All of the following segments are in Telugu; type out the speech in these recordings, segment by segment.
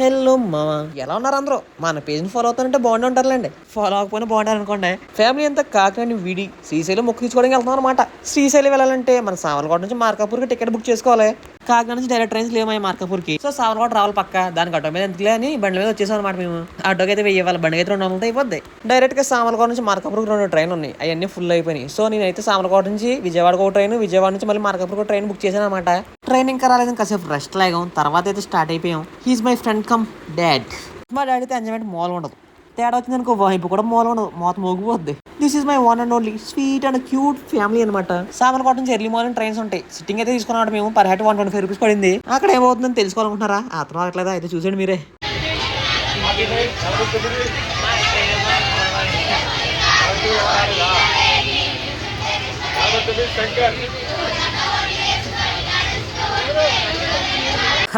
హలో మామ, ఎలా ఉన్నారు అందరూ? మన పేజ్ని ఫాలో అవుతారంటే బాగుండి ఉంటారులేండి, ఫాలో అవ్వకపోయినా బాగుంటారు అనుకోండి. ఫ్యామిలీ అంతా కాకినాడ విడి శ్రీశైలం మొక్కు తీసుకోవడానికి వెళ్తున్నాం అనమాట. శ్రీశైలం వెళ్ళాలంటే మన సామర్లకోట నుంచి మార్కాపూర్కి టికెట్ బుక్ చేసుకోవాలి. కాకినాడ నుంచి డైరెక్ట్ ట్రైన్స్ లేమయ్య మార్కాపూర్కి. సో సామర్లకోట రావాలి పక్క, దానికి ఆటో మీద ఎందుకులే అని బండి మీద వచ్చేసాం అనమాట. మేము ఆటోకి అయితే 1000 ఇవ్వాలి, బండికి అయితే 200 అయిపోద్ది. డైరెక్ట్ గా సామర్లకోట నుంచి మార్కాపూర్కి 2 ట్రైన్ ఉన్నాయి, అవన్నీ ఫుల్ అయిపోయినాయి. సో నేనైతే సామర్లకోట నుంచి విజయవాడకు ఒక ట్రైన్, విజయవాడ నుంచి మళ్ళీ మార్కాపూర్కి ట్రైన్ బుక్ చేశాను అనమాట. ట్రైన్ ఇంకా రాలేదు, కాసేపు రెస్ట్ లాగాం, తర్వాత అయితే స్టార్ట్ అయిపోయాం. He's my friend come dad. మా డాడీతో ఎంజాయ్మెంట్ మాల్ ఉండదు, తేడా వచ్చింది అనుకో వైపు కూడా మాల్ ఉండదు, మోత మోగిపోద్ది. This is my one and only sweet and cute family అనమాట. సామర్లకోట నుంచి ఎర్లీ మార్నింగ్ ట్రైన్స్ ఉంటాయి. సిట్టింగ్ అయితే తీసుకున్నాడు మేము, పర్ హెడ్ 125 రూపీస్ పడింది. అక్కడ ఏమవుతుందని తెలుసుకోవాలనుకుంటున్నారా? అతను అట్లేదా అయితే చూసేయండి మీరే.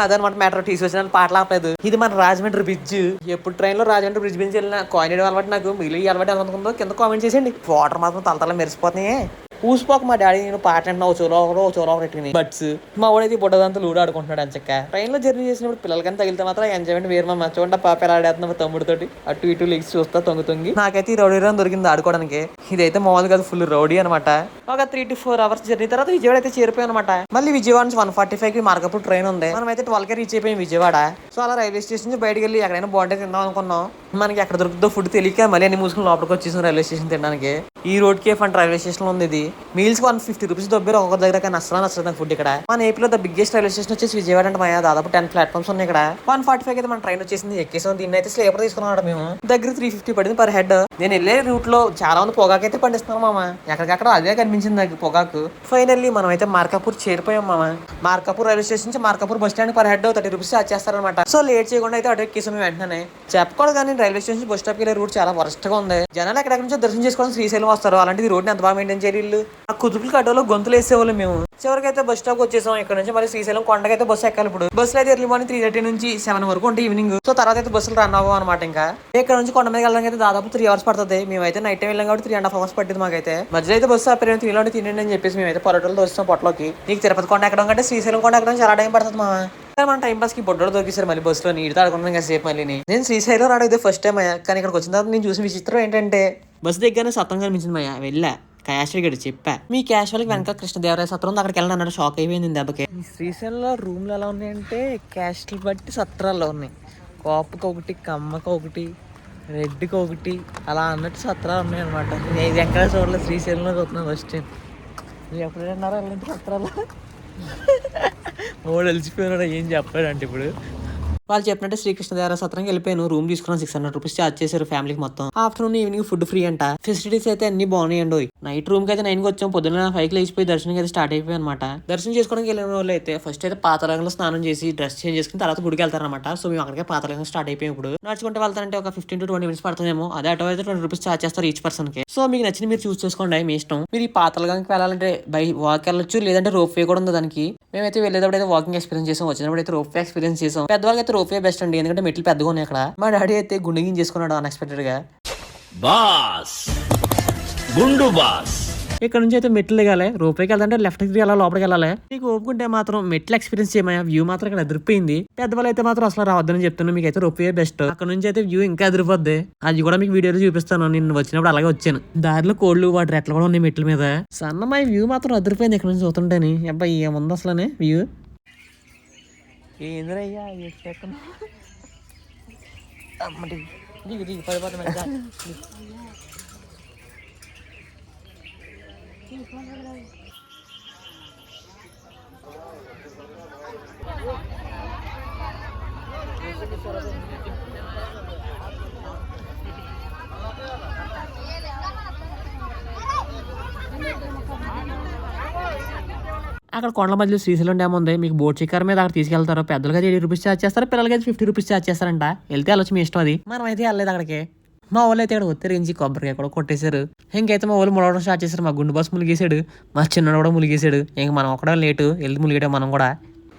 అదనమాట మ్యాటర్. తీసుకొచ్చిన పాటలు ఆపలేదు. ఇది మన రాజమండ్రి బ్రిడ్జ్. ఎప్పుడు ట్రైన్ లో రాజమండ్రి బ్రిడ్జ్ నుంచి వెళ్ళిన కాయిన్ వేయడం అలవాటు నాకు. మిగిలిన అలవాటు ఎలా ఉంటుందో కింద కామెంట్ చేసేయండి. వాటర్ మాత్రం తలతల మెరిసిపోతున్నాయి. ఊసిపోక మా డాడీ నేను పాట అంటున్నా చోలో పెట్టుకుని బట్స్. మా వాడైతే బుడ్డదంతా లూడో ఆడుకుంటున్నాడు అంచక్క. ట్రైన్ లో జర్నీ చేసినప్పుడు పిల్లలకని తగిలితే మాత్రం ఎంజాయ్మెంట్ వేరు. మా చూడండి పాప ఎలా ఆడేస్తున్నా తమ్ముడితోటి అటు ఇటు లెగ్స్ చూస్తా తొంగి. నాకైతే ఈ రౌడీ రన్ దొరికింది ఆడుకోవడానికి. ఇదైతే మామూలు కాదు, ఫుల్ రౌడీ అనమాట. ఒక 3 to 4 అవర్స్ జర్నీ తర్వాత విజయవాడ అయితే చేరిపోయాం అనమాట. మళ్ళీ విజయవాడ నుంచి 145 కి మార్కాపూర్ ట్రైన్ ఉంది. మనం అయితే 12 రీచ్ అయిపోయాం విజయవాడ. సో అలా రైల్వే స్టేషన్ నుంచి బయటకు వెళ్ళి ఎక్కడైనా బాగుంటే తిందాం అనుకున్నాం. మనకి ఎక్కడ దొరుకుతుందో ఫుడ్ తెలియక మళ్ళీ అన్ని మూసుకుని లోపలికి వచ్చేసాం రైల్వే స్టేషన్ తినడానికి. ఈ రోడ్ కేఫ్ అంటే రైల్వే స్టేషన్ లో ఉంది. ఇది మీల్స్ 150 రూపీస్ దొబ్బేరు ఒక్కొక్క దగ్గర, కానీ అసలు నచ్చలేదు ఫుడ్ ఇక్కడ. మన ఏపీలో ద బిగ్గెస్ట్ రైల్వే స్టేషన్ వచ్చేసి విజయవాడ అంటే మాయా. దాదాపు 10 ప్లాట్ఫామ్స్ ఉన్నాయి ఇక్కడ. 145 అయితే మన ట్రైన్ వచ్చేసింది, ఎక్కేసాం. దీన్ని అయితే స్లీపర్ తీసుకున్నాడు మేము. దగ్గర 350 పడింది పర్ హెడ్. నేను వెళ్ళే రూట్ లో చాలా మంది పొగాకు అయితే పండిస్తున్నాం మామ. ఎక్కడికక్కడ అదే కనిపించింది నాకు పొగాకు. ఫైనల్లీ మనం అయితే మార్కాపూర్ చేరిపోయాం మామ. మార్కాపూర్ రైల్వే స్టేషన్ నుంచి Markapur bus stand per head 30 rupees charge చేస్తారనమాట. సో లేట్ చేయకుండా అయితే అటు ఎక్కేసాం మేము వెంటనే. చెప్పకూడదు కానీ రైల్వే స్టేషన్ బస్ స్టాప్ వెళ్ళే రూట్ చాలా వరస్ట్ గా ఉంది. జనాలు ఎక్కడెక్కడ నుంచో దర్శనం చేసుకోవడం శ్రీశైలం వస్తారు. అలాంటిది రోడ్ ఎంత బాగా మెయింటైన్ చేయాలి వీళ్ళు. ఆ కుదుపులు కట్టలో గొంతులు వేసేవాళ్ళు మేము. చివరికి అయితే బస్ స్టాప్ వచ్చేసాం. ఇక్కడ నుంచి మరి శ్రీశైలం కొండకైతే బస్సు ఎక్కాలి. ఇప్పుడు బస్సులు అయితే ఎర్లీ మార్నింగ్ 3:30 నుంచి 7 వరకు ఉంటాయి ఈవినింగ్. సో తర్వాత అయితే బస్సులు రన్ అవ్వం అనమాట. ఇంకా ఇక్కడ నుంచి కొండ మీద వెళ్ళడానికి అయితే దాదాపు 3 అవర్స్ పడుతుంది. మేమైతే నైట్ టైం వెళ్ళాం కాబట్టి 3.5 అవర్స్ పట్టింది మాకైతే. మధ్యలో అయితే బస్సు ఆపేరు, తినండి తినండి అని చెప్పేసి మేమైతే పొరటలు దోస్తాం పొట్టలోకి. నీకు తిరుపతి కొండ ఎక్కడం కంటే శ్రీశైలం కొండ ఎక్కడం చాలా టైం పడుతుంది మా. మన టైం పాస్ కి బొడ్డలు దొరికిసారు మళ్ళీ బస్సులో. నీటితో ఆడుకున్నాను ఇంకా సేపు. మళ్ళీ నేను శ్రీశైలం రావడం ఇదే ఫస్ట్ టైం అయ్యా. కానీ ఇక్కడికి వచ్చిన తర్వాత నేను చూసిన విచిత్రం ఏంటంటే బస్సు దగ్గరనే సత్తం కనిపించింది మయ్యా. వెళ్ళా క్యాషువల్ గడి చెప్పా, మీ క్యాషువల్ వెనక కృష్ణదేవరాయ సత్రం ఉంది, అక్కడికి వెళ్ళిన అన్నాడు. షాక్ అయిపోయింది దెబ్బకి. శ్రీశైలంలో రూమ్లు ఎలా ఉన్నాయంటే క్యాస్ట్లు బట్టి సత్రాల్లో ఉన్నాయి. కాపుకి ఒకటి, కమ్మకి ఒకటి, రెడ్డికి ఒకటి, అలా అన్నట్టు సత్రాలు ఉన్నాయి అనమాట. నేను ఎక్కడ చూడలేదు, శ్రీశైలంలో చూస్తున్నాను ఫస్ట్ టైం. మీరు ఎప్పుడైనా అలాంటి సత్రాలు? మూడు వెలిసిపోయినాడు, ఏం చెప్పాడంటే ఇప్పుడు వాళ్ళు చెప్పినట్టే శ్రీకృష్ణదేవరాయ సత్రంకి వెళ్ళిపోయాను. రూమ్ తీసుకున్నాను, 600 రూపీస్ ఛార్జ్ చేశారు ఫ్యామిలీకి మొత్తం. ఆఫ్టర్నూన్ ఈవినింగ్ ఫుడ్ ఫ్రీ అంట. ఫెసిలిటీస్ అయితే అన్ని బాగున్నాయండి. నైట్ రూమ్ కి అయితే 9 వచ్చాం. పొద్దున్న 5 లేచిపోయి దర్శనం అయితే స్టార్ట్ అయిపోయి అనమాట. దర్శనం చేసుకోవడానికి వెళ్ళిన వాళ్ళు అయితే ఫస్ట్ అయితే పాతాళంలో స్నానం చేసి డ్రెస్ చేంజ్ చేసుకుని తర్వాత గుడికి వెళ్తారనమాట. సో మేము అక్కడికే పాతాళంగా స్టార్ట్ అయిపోయాం. ఇప్పుడు నడుచుకుంటే వెళ్తారంటే ఒక 15 to 20 మినిట్స్ పడుతుందేమో. అదే ఆటో అయితే 20 రూపీస్ ఛార్జ్ చేస్తారు ఈచ్ పర్సన్ కి. సో మీకు నచ్చింది మీరు చూస్ చేసుకోండి, మీ ఇష్టం. మీరు ఈ పాతాళంకి వెళ్ళాలంటే బై వాక్ వెళ్ళొచ్చు, లేదంటే రోప్ వే కూడా ఉంది దానికి. మేమైతే వెళ్ళేటప్పుడు అయితే వాకింగ్ ఎక్స్పీరియన్స్ చేసాం, వచ్చినప్పుడు అయితే రోప్ వే ఎక్స్పీరియన్స్ చేసాం. పెద్దవాళ్ళకి అయితే రోప్ వే బెస్ట్ అండి, ఎందుకంటే మెట్లు పెద్దగా ఉన్నాయి అక్కడ. మా డాడీ అయితే గుండెగిం చేసుకున్నాడు అన్ఎక్స్పెక్టెడ్ గా. బాస్ గుండు బాస్. ఇక్కడ నుంచి అయితే మెట్లు దిగాలి. రోపేకి వెళ్తే లెఫ్ట్ కి అలా లోపలికి వెళ్ళాలి. మీకు ఓపుకుంటే మాత్రం మెట్లు ఎక్స్పీరియన్స్ చేయమా. వ్యూ మాత్రం ఇక్కడ ఎదిరిపోయింది. పెద్దవాళ్ళు అయితే మాత్రం అసలు రావద్దని చెప్తున్నాను. మీకు అయితే రోపే బెస్ట్. అక్కడ నుంచి అయితే వ్యూ ఇంకా ఎదిరిపోద్ది. అది కూడా మీకు వీడియోలో చూపిస్తాను. నేను వచ్చినప్పుడు అలాగే వచ్చాను. దారిలో కోళ్ళు వాటి రెట్లు కూడా ఉన్నాయి మెట్ల మీద. సన్నమాయి వ్యూ మాత్రం ఎదిరిపోయింది ఇక్కడ నుంచి చూస్తుంటేని. అబ్బాయి ఏముంది అసలనే వ్యూ. ఏంద్రయ్యా అమ్మటి దిగు దిగు పడిపోతాను. అక్కడ కొండల మధ్యలో శ్రీశైలం డ్యామ్ ఉంది. మీకు బోట్ చిక్కర్ మీద అక్కడ తీసుకెళ్తారు. పెద్దలకి 80 రూపీస్ ఛార్జ్ చేస్తారు, పిల్లలకి 50 రూపీస్ ఛార్జ్ చేస్తారంట. వెళ్తే వెళ్ళొచ్చు, మీ ఇష్టం అది. మనం అయితే వెళ్ళలేదు అక్కడికి. మా వాళ్ళు అయితే ఇక్కడ ఒత్తిరించి కొబ్బరికాయ కూడా కొట్టేశారు. ఇంకైతే మా వాళ్ళు ములగడం స్టార్ట్ చేశారు. మా గుండు బస్ ములిగేశాడు, మా చిన్నడు కూడా ములిగేశాడు. ఇంక మనం ఒకటే లేటు వెళ్ళి ములిగేయడం. మనం కూడా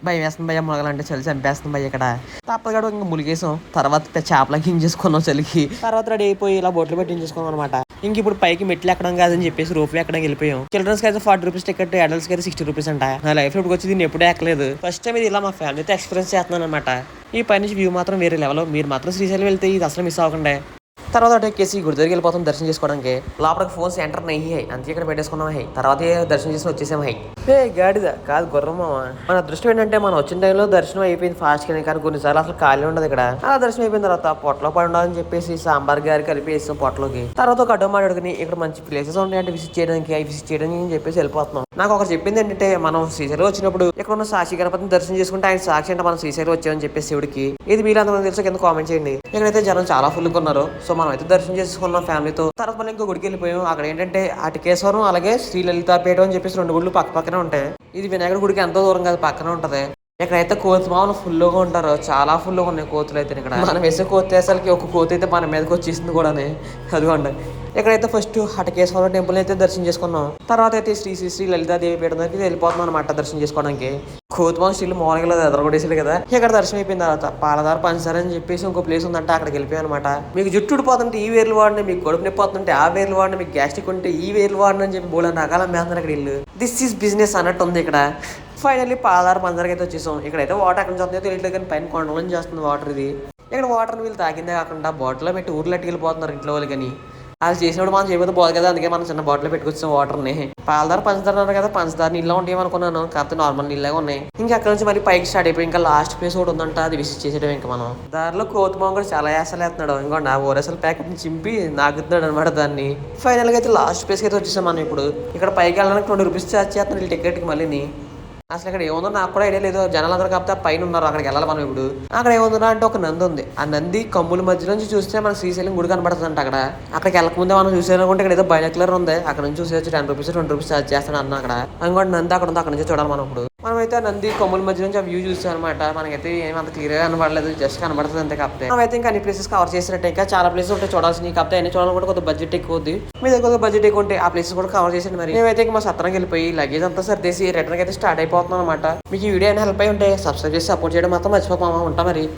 భయం వేస్తుంది భయ్య, ములగాలంటే చలి చంపేస్తుంది భయ్య. ఇక్కడ తప్పగా ఇంకా ములిగేసాం. తర్వాత చేపలకి ఇంచేసుకున్నాం చలికి. తర్వాత రెడీ అయిపోయి ఇలా బొట్లు పెట్టి ఇంచేసుకున్నాం అనమాట. ఇంక ఇప్పుడు పైకి మెట్లు ఎక్కడం కాదని చెప్పేసి రోప్ ఎక్కడానికి వెళ్ళిపోయాం. చిల్డ్రన్స్ కి అయితే 40 రూపీస్ టికెట్, అడల్ట్స్ కి అయితే 60 రూపీస్ అంట. నా లైఫ్ ఇప్పుడు వచ్చి దీన్ని ఎప్పుడూ ఎక్కలేదు. ఫస్ట్ టైం ఇది ఇలా మా ఫ్యామిలీతో ఎక్స్పీరియన్స్ చేస్తున్నాను అనమాట. ఈ పై నుంచి వ్యూ మాత్రం వేరే లెవెల్. మీరు మాత్రం శ్రీశైలం వెళ్తే ఇది అసలు మిస్ అవ్వకండి. తర్వాత ఎక్కేసి గుడి దగ్గరికి వెళ్ళిపోతాం దర్శనం చేసుకోవడానికి. లోపలికి ఫోన్స్ ఎంటర్ నయ్యి అంతే ఇక్కడ పెట్టేసుకున్నాం. తర్వాత దర్శనం చేసుకుని వచ్చేసాం. గాడిద కాదు గుర్రం మామ. మన అదృష్టం ఏంటంటే మనం వచ్చిన టైంలో దర్శనం అయిపోయింది ఫాస్ట్ గా. కానీ కొన్నిసార్లు అసలు ఖాళీ ఉండదు ఇక్కడ. అలా దర్శనం అయిపోయిన తర్వాత పొట్టలో పడి ఉండాలని చెప్పేసి సాంబార్ గారి కలిపి వేస్తాం పొట్టలోకి. తర్వాత ఒక అడ్డం మాట్లాడుకుని ఇక్కడ మంచి ప్లేసెస్ ఉంటాయంటే విజిట్ చేయడానికి అవి విజిట్ చేయడానికి అని చెప్పేసి వెళ్ళిపోతున్నాం. నాకు ఒకరు చెప్పింది ఏంటంటే మనం శ్రీశైలం వచ్చినప్పుడు ఇక్కడ ఉన్న సాక్షి గణపతిని దర్శనం చేసుకుంటే ఆయన సాక్షి అంటే మనం శ్రీశైలం వచ్చామని చెప్పేసి శివుడికి. ఇది మీరు అంతమంది తెలుసు కింద కామెంట్ చేయండి. ఇక్కడైతే జనం చాలా ఫుల్ గా ఉన్నారు. సో మనం అయితే దర్శనం చేసుకున్నాం ఫ్యామిలీతో. తర్వాత మనం ఇంకో గుడికి వెళ్ళిపోయాం. అక్కడ ఏంటంటే అటికేశ్వరం అలాగే శ్రీలలితాపేట అని చెప్పేసి 2 గుళ్ళు పక్క పక్కనే ఉంటాయి. ఇది వినాయకుడి గుడికి ఎంతో దూరం కాదు, పక్కనే ఉంటది. ఇక్కడైతే కోతి మామూలు ఫుల్గా ఉంటారు. చాలా ఫుల్గా ఉన్నాయి కోతులు అయితే ఇక్కడ. మనం వేసే కోతి అసలుకి ఒక కోతి అయితే మన మీదకి వచ్చేసింది కూడా. అదిగోండి ఇక్కడైతే ఫస్ట్ హటకేశ్వర టెంపుల్ అయితే దర్శనం చేసుకున్నాం. తర్వాత అయితే శ్రీ లలితాదేవి పీఠం దగ్గరికి వెళ్ళిపోతున్నాం అనమాట దర్శనం చేసుకోవడానికి. కోతిమాన్ స్టీల్ మోనగల ఎదరగొడేసారు కదా. ఇక్కడ దర్శనం అయిపోయిన తర్వాత పాలదార పంచదార అని చెప్పేసి ఇంకో ప్లేస్ ఉందంటే అక్కడికి వెళ్ళిపోయాం అనమాట. మీకు జుట్టు ఉడిపోతుంటే ఈ వేర్లు వాడిని, మీకు కడుపు నిప్పోతుంటే ఆ వేర్లు వాడిని, మీకు గ్యాస్ట్రిక్ ఉంటే ఈ వేర్లు వాడిని అని చెప్పి బోలని రకాల మేస్తున్నారు ఇక్కడ ఇల్లు. దిస్ ఈస్ బిజినెస్ అన్నట్టు ఉంది ఇక్కడ. ఫైనల్లీ పాలదార పంచదారకి అయితే వచ్చేసాం. ఇక్కడైతే వాటర్ ఎక్కడ నుంచి వస్తుందో తెలియట్లేదు కానీ పైన కొండలని చేస్తుంది వాటర్. ఇది ఇక్కడ వాటర్ వీళ్ళు తాగిందే కాకుండా బాటిల్లో పెట్టి ఊర్లో వెళ్ళిపోతున్నారు ఇంట్లో వాళ్ళు. కానీ అది చేసినప్పుడు మనం చేయబోతే పోదు కదా, అందుకే మనం చిన్న బాటిల్ పెట్టుకొచ్చాం వాటర్ని. పాలదార పంచదార అన్నారు కదా, పంచదార నీళ్ళు ఉంటాయి అనుకున్నాను, కాకపోతే నార్మల్ నీళ్ళగా ఉన్నాయి. ఇంకా అక్కడ నుంచి మరి పైకి స్టార్ట్ అయిపోయి ఇంకా లాస్ట్ ప్లేస్ ఒకటి ఉందంట, అది విజిట్ చేసేయడం. ఇంకా మనం దారిలో కోతిమాం కూడా చాలా యాసలు వేస్తున్నాడు. ఇంకో నా ఓరసలు ప్యాకెట్ని చింపి నాగుతున్నాడు అనమాట దాన్ని. ఫైనల్గా అయితే లాస్ట్ ప్లేస్కి అయితే వచ్చేసాం మనం. ఇప్పుడు ఇక్కడ పైకి వెళ్ళడానికి 20 రూపీస్ ఛార్జ్ చేస్తున్నాడు టికెట్కి మళ్ళీ. అసలు ఇక్కడ ఏముందో నాకు కూడా ఐడియా లేదు. జనాలు అందరూ కాకపోతే పైన ఉన్నారు, అక్కడికి వెళ్ళాలి మనం. ఇప్పుడు అక్కడ ఏముందా అంటే ఒక నంది ఉంది. ఆ నంది కమ్ముల మధ్య నుంచి చూస్తే మన శ్రీశైలం గుడి కనబడుతుంది అంట. అక్కడికి వెళ్ళకముందే మనం చూసేయాలనుకుంటే ఇక్కడ ఏదో బైనాక్యులర్ ఉంది, అక్కడ నుంచి చూసేయచ్చు. 10 రూపీస్ 20 రూపీస్ ఛార్జ్ చేస్తాను అన్న అక్కడ. ఇంకోటి నంది అక్కడ ఉంది, అక్కడ నుంచి చూడాలి మనం. ఇప్పుడు మనమైతే నంది కొమ్ముల మధ్య నుంచి ఆ వ్యూ చూసాం అనమాట. మనకైతే ఏమంత క్లియర్ గా కనబడలేదు, జస్ట్ కనబడుతుంది అంతే. కాకపోతే మనమైతే ఇంకా అన్ని ప్లేసెస్ కవర్ చేసినట్టే. ఇంకా చాలా ప్లేసెస్ ఉంటాయి చూడాల్సినవి. కాకపోతే అన్ని చూడాలనుకుంటే కొంచెం బడ్జెట్ ఎక్కువ ఉంది. మీ దగ్గర కొంచెం బడ్జెట్ ఎక్కువ ఉంటే ఆ ప్లేసెస్ కూడా కవర్ చేసాను. మరి మేమైతే ఇంకా మా సత్రానికి వెళ్ళిపోయి లగేజ్ అంతా సర్దేసి రిటర్న్ అయితే స్టార్ట్ అయిపోతున్నాం అనమాట. మీకు ఈ వీడియో అయినా హెల్ప్ అయి ఉంటే సబ్స్క్రైబ్ చేసి సపోర్ట్ చేయడం మాత్రం మర్చిపోతామా. ఉంటా మరి.